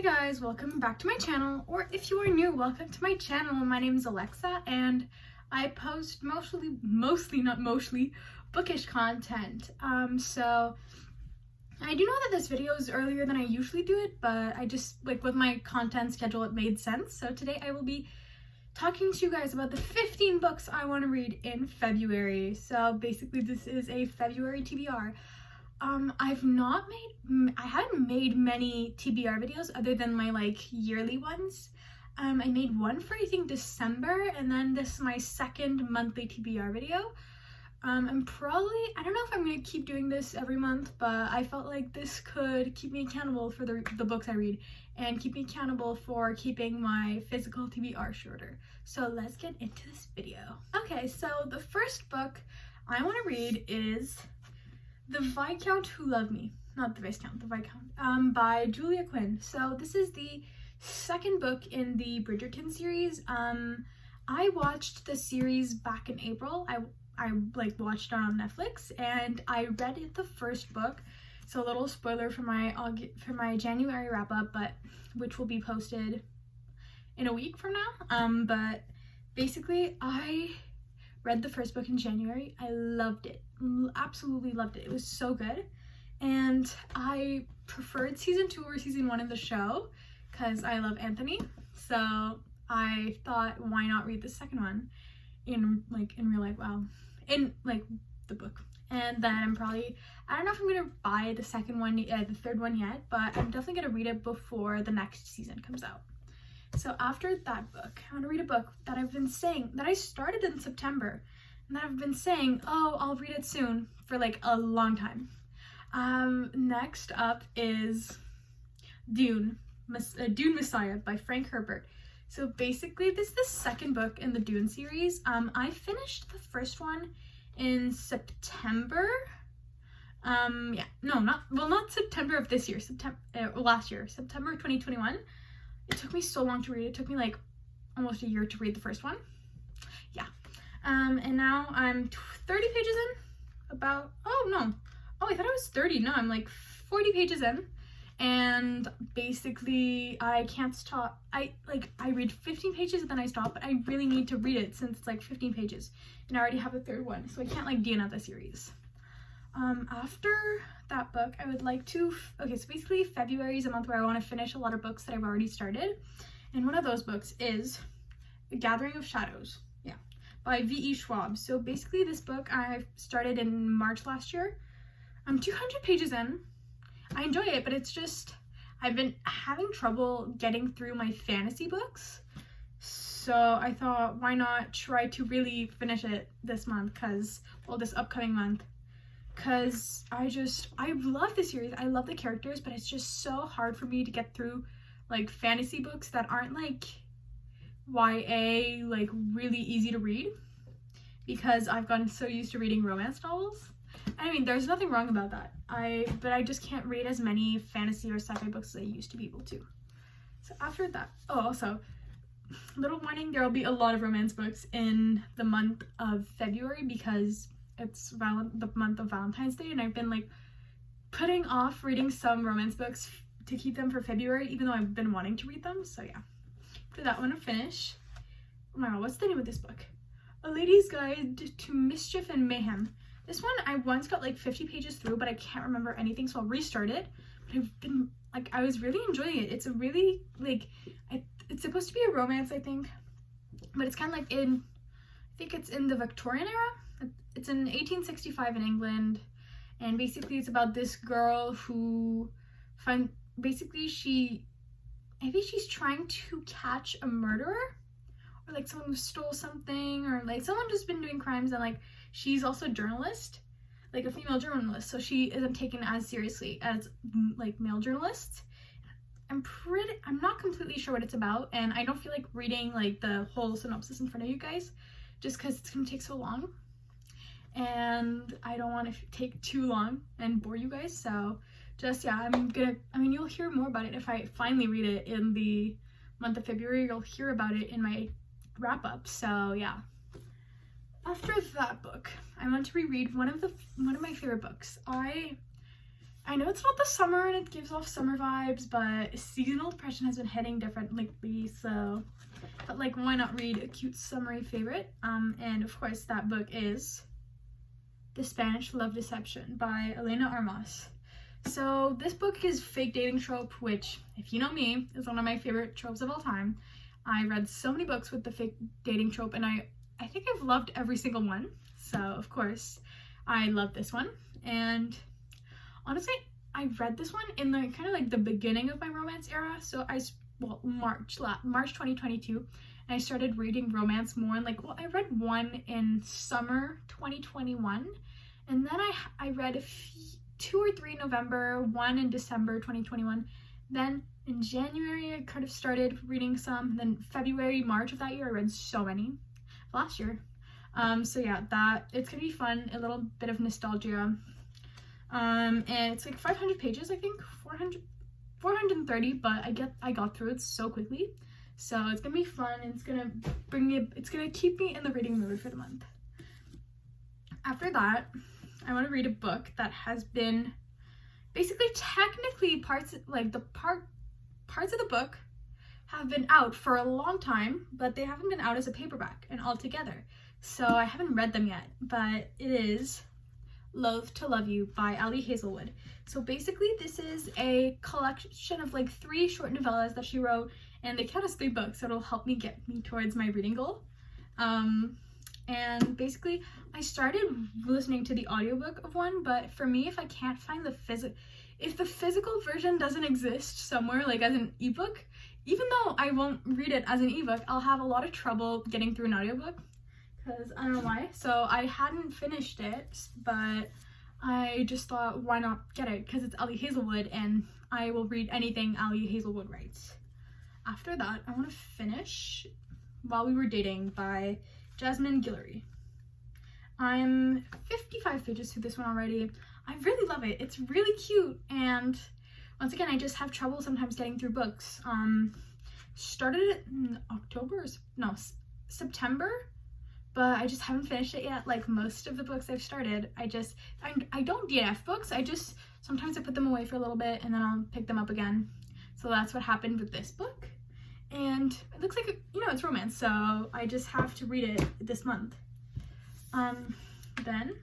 Hey guys, welcome back to my channel, or if you are new, welcome to my channel. My name is Alexa and I post mostly bookish content. So I do know that this video is earlier than I usually do it, but I just, with my content schedule, it made sense. So today I will be talking to you guys about the 15 books I want to read in February. So basically this is a February TBR. I haven't made many TBR videos other than my yearly ones. I made one for I think December, and then this is my second monthly TBR video. I don't know if I'm gonna keep doing this every month, but I felt like this could keep me accountable for the books I read and keep me accountable for keeping my physical TBR shorter. So let's get into this video. Okay, so the first book I want to read is The Viscount Who Loved Me. Not the Viscount, the Viscount, by Julia Quinn. So this is the second book in the Bridgerton series. I watched the series back in April. I watched it on Netflix, and I read the first book. So a little spoiler for my January wrap up, but which will be posted in a week from now. But basically I read the first book in January. I loved it. Absolutely loved it. It was so good. And I preferred season 2 or season 1 of the show because I love Anthony. So I thought, why not read the second one in real life? Wow. In the book. And then I don't know if I'm gonna buy the second one, the third one yet, but I'm definitely gonna read it before the next season comes out. So after that book, I want to read a book that I've been saying, that I started in September, and that I've been saying, oh, I'll read it soon, for a long time. Next up is Dune Messiah by Frank Herbert. So basically this is the second book in the Dune series. I finished the first one in September. Not September of this year, last year, September 2021. It took me so long to read. It took me almost a year to read the first one. Yeah. And now I'm 30 pages in. I thought I was 30. No, I'm 40 pages in. And basically I can't stop. I read 15 pages and then I stop, but I really need to read it since it's 15 pages. And I already have a third one, so I can't DNF the series. After that book, I would like to, so basically February is a month where I want to finish a lot of books that I've already started. And one of those books is The Gathering of Shadows, by V.E. Schwab. So basically this book I started in March last year. I'm 200 pages in. I enjoy it, but it's just, I've been having trouble getting through my fantasy books. So I thought, why not try to really finish it this month, this upcoming month. Because I love the series, I love the characters, but it's just so hard for me to get through fantasy books that aren't YA, really easy to read, because I've gotten so used to reading romance novels. I mean, there's nothing wrong about that, but I just can't read as many fantasy or sci-fi books as I used to be able to. So after that, also, little warning, there will be a lot of romance books in the month of February because it's the month of Valentine's Day, and I've been putting off reading some romance books to keep them for February, even though I've been wanting to read them. So yeah, after that one to finish. Oh my god, what's the name of this book? A Lady's Guide to Mischief and Mayhem. This one I once got 50 pages through, but I can't remember anything, so I'll restart it. But I've been I was really enjoying it. It's a really it's supposed to be a romance, I think, but it's kind of I think it's in the Victorian era. It's in 1865 in England, and basically it's about this girl who she's trying to catch a murderer, or someone who stole something, or someone who's been doing crimes, and she's also a journalist, a female journalist, so she isn't taken as seriously as male journalists. I'm not completely sure what it's about, and I don't feel like reading the whole synopsis in front of you guys just because it's gonna take so long, and I don't want to take too long and bore you guys. So just, yeah, you'll hear more about it if I finally read it in the month of February. You'll hear about it in my wrap up. So yeah. After that book, I want to reread one of my favorite books. I I know it's not the summer and it gives off summer vibes, but seasonal depression has been hitting different lately, so but like why not read a cute summery favorite? And of course that book is The Spanish Love Deception by Elena Armas. So this book is fake dating trope, which, if you know me, is one of my favorite tropes of all time. I read so many books with the fake dating trope, and I think I've loved every single one. So of course I love this one. And honestly, I read this one in the kind of like the beginning of my romance era. So March 2022, and I started reading romance more, and like, well, I read one in summer 2021, and then I read 2 or 3 November, one in December 2021. Then in January I kind of started reading some. Then February, March of that year I read so many. Last year. So yeah, that it's gonna be fun, a little bit of nostalgia. And it's like 500 pages, I think, 430, but I got through it so quickly. So it's gonna be fun, and it's gonna keep me in the reading mood for the month. After that, I want to read a book that has been basically technically parts of the book have been out for a long time, but they haven't been out as a paperback and all together. So I haven't read them yet, but it is Loath to Love You by Ali Hazelwood. So basically this is a collection of like 3 short novellas that she wrote, and they count as 3 books, so it'll help me get me towards my reading goal. And basically I started listening to the audiobook of one, but for me, if I can't find if the physical version doesn't exist somewhere, like as an ebook, even though I won't read it as an ebook, I'll have a lot of trouble getting through an audiobook, because I don't know why. So I hadn't finished it, but I just thought, why not get it, because it's Ali Hazelwood and I will read anything Ali Hazelwood writes. After that, I want to finish While We Were Dating by Jasmine Guillory. I'm 55 pages through this one already. I really love it. It's really cute, and once again, I just have trouble sometimes getting through books. Started it in September, but I just haven't finished it yet. Like most of the books I've started, I don't DNF books. Sometimes I put them away for a little bit and then I'll pick them up again. So that's what happened with this book. And it looks like, it's romance, so I just have to read it this month. Then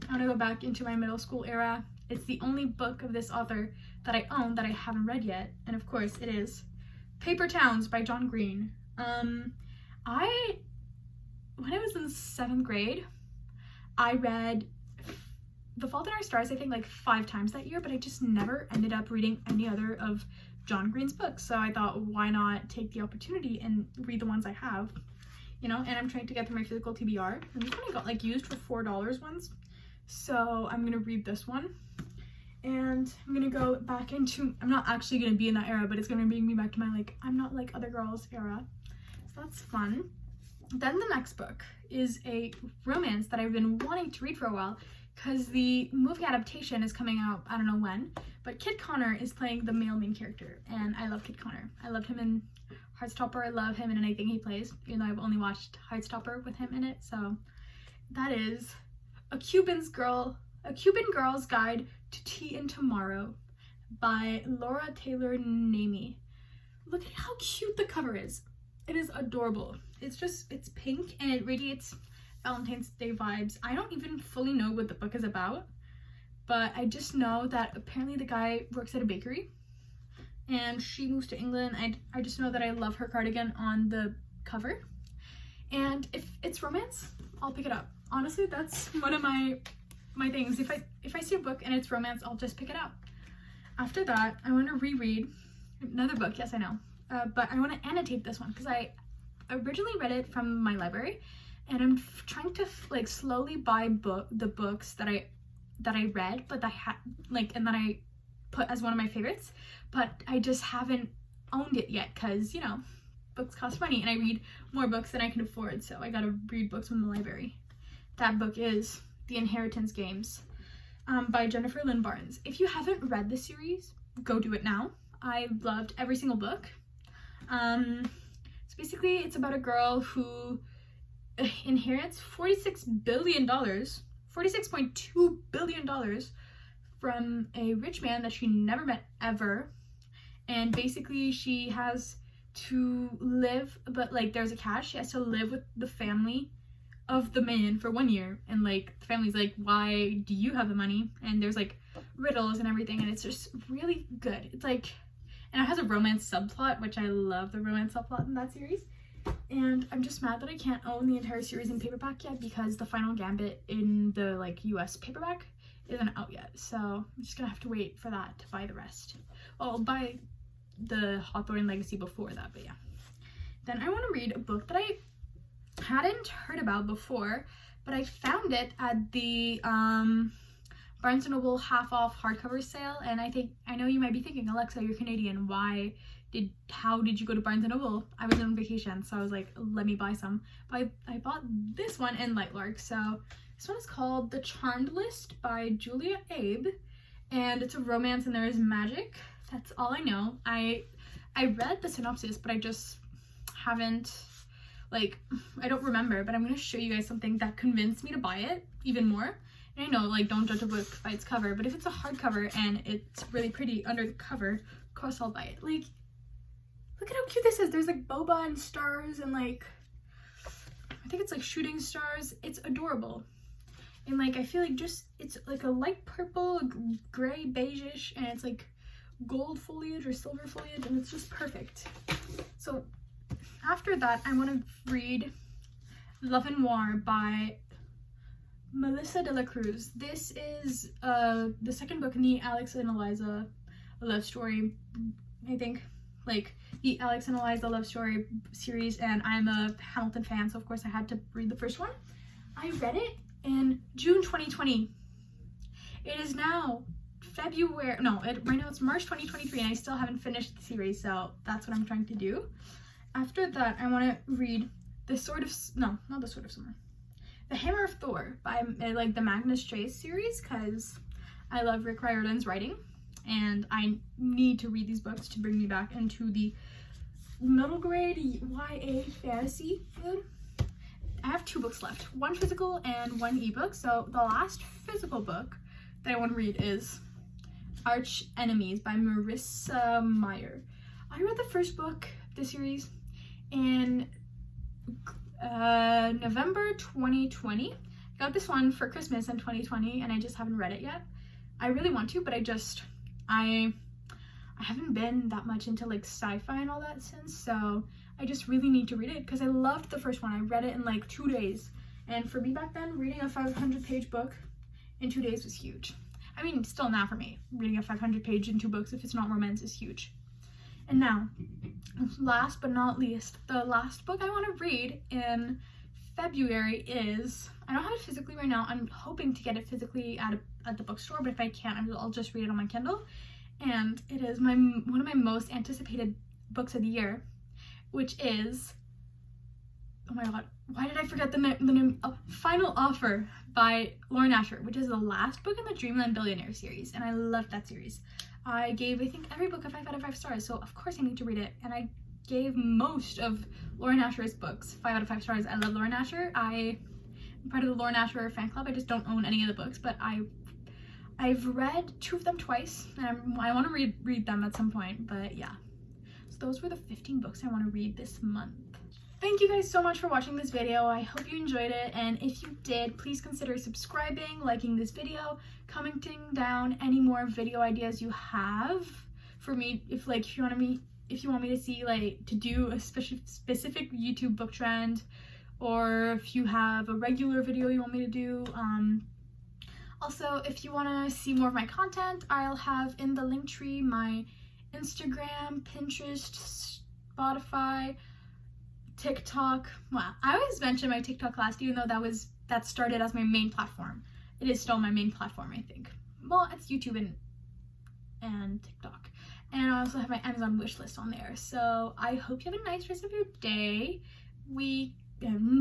I want to go back into my middle school era. It's the only book of this author that I own that I haven't read yet, and of course it is Paper Towns by John Green. When I was in 7th grade, I read The Fault in Our Stars, I think like 5 times that year, but I just never ended up reading any other of John Green's books. So I thought, why not take the opportunity and read the ones I have, and I'm trying to get through my physical TBR. And this one I got like used for $4 once. So I'm gonna read this one. And I'm gonna go back into, I'm not actually gonna be in that era, but it's gonna bring me back to my like, I'm not like other girls era. So that's fun. Then the next book is a romance that I've been wanting to read for a while, because the movie adaptation is coming out, I don't know when, but Kit Connor is playing the male main character, and I love Kit Connor. I loved him in Heartstopper. I love him in anything he plays, even though I've only watched Heartstopper with him in it. So that is A Cuban Girl's Guide to Tea and Tomorrow by Laura Taylor Namey. Look at how cute the cover is. It is adorable. It's pink and it radiates Valentine's Day vibes. I don't even fully know what the book is about, but I just know that apparently the guy works at a bakery and she moves to England. I just know that I love her cardigan on the cover, and if it's romance, I'll pick it up. Honestly, that's one of my things. If I see a book and it's romance, I'll just pick it up. After that, I want to reread another book. Yes, I know, but I want to annotate this one because I originally read it from my library, and I'm trying to like slowly buy the books that I read, but that and that I put as one of my favorites, but I just haven't owned it yet because books cost money and I read more books than I can afford, so I gotta read books from the library. That book is The Inheritance Games by Jennifer Lynn Barnes. If you haven't read the series, go do it now. I loved every single book. So basically it's about a girl who inherits $46.2 billion from a rich man that she never met ever, and basically she has to live, but like there's a catch, she has to live with the family of the man for 1 year, and like the family's like, why do you have the money? And there's like riddles and everything, and it's just really good. It's like, and it has a romance subplot, which I love the romance subplot in that series. And I'm just mad that I can't own the entire series in paperback yet, because the Final Gambit in the like US paperback isn't out yet, so I'm just gonna have to wait for that to buy the rest. Well, I'll buy the Hawthorne Legacy before that, but yeah. Then I want to read a book that I hadn't heard about before, but I found it at the Barnes & Noble half off hardcover sale, and I know you might be thinking, Alexa, you're Canadian, how did you go to Barnes & Noble? I was on vacation, so I was like, let me buy some. But I bought this one in Lightlark. So this one is called The Charmed List by Julia Abe, and it's a romance and there is magic. That's all I know. I read the synopsis, but I just haven't, like, I don't remember, but I'm going to show you guys something that convinced me to buy it even more. And I know, like, don't judge a book by its cover, but if it's a hardcover and it's really pretty under the cover, of course I'll buy it. Like, look at how cute this is. There's like boba and stars and like, I think it's like shooting stars. It's adorable. And like, I feel like it's like a light purple, gray, beige-ish, and it's like gold foliage or silver foliage, and it's just perfect. So after that, I want to read Love and War by Melissa de la Cruz. This is the second book in the Alex and Eliza love story, I think. Like the Alex and Eliza love story series, and I'm a Hamilton fan, so of course I had to read the first one. I read it in June 2020. It is now February, no, right now it's March 2023, and I still haven't finished the series, so that's what I'm trying to do. After that, I want to read The Hammer of Thor by like the Magnus Chase series, because I love Rick Riordan's writing, and I need to read these books to bring me back into the middle grade YA fantasy mood. I have 2 books left, one physical and one ebook. So the last physical book that I want to read is Arch Enemies by Marissa Meyer. I read the first book of the series in November 2020. I got this one for Christmas in 2020, and I just haven't read it yet. I really want to, but I haven't been that much into like sci-fi and all that since, so I just really need to read it because I loved the first one. I read it in like 2 days, and for me back then, reading a 500-page book in 2 days was huge. I mean, still now for me, reading a 500-page in 2 books, if it's not romance, is huge. And now, last but not least, the last book I want to read in February is, I don't have it physically right now. I'm hoping to get it physically at the bookstore, but if I can't, I'll just read it on my Kindle. And it is one of my most anticipated books of the year, which is, oh my god, why did I forget the name? Final Offer by Lauren Asher, which is the last book in the Dreamland Billionaire series, and I loved that series. I gave, I think, every book a 5 out of 5 stars, so of course I need to read it, and I gave most of Lauren Asher's books 5 out of 5 stars. I love Lauren Asher. I'm part of the Lauren Asher fan club. I just don't own any of the books, but I've read 2 of them twice, and I want to read them at some point, but yeah. So those were the 15 books I want to read this month. Thank you guys so much for watching this video. I hope you enjoyed it, and if you did, please consider subscribing, liking this video, commenting down any more video ideas you have for me. If you want me to see, like, to do a specific YouTube book trend, or if you have a regular video you want me to do. Also, if you want to see more of my content, I'll have in the link tree my Instagram, Pinterest, Spotify, TikTok. Well, I always mention my TikTok last, even though that started as my main platform. It is still my main platform, I think. Well, it's YouTube and TikTok. And I also have my Amazon wish list on there. So I hope you have a nice rest of your day, week,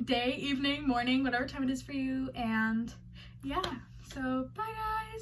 day, evening, morning, whatever time it is for you. And yeah, so bye guys.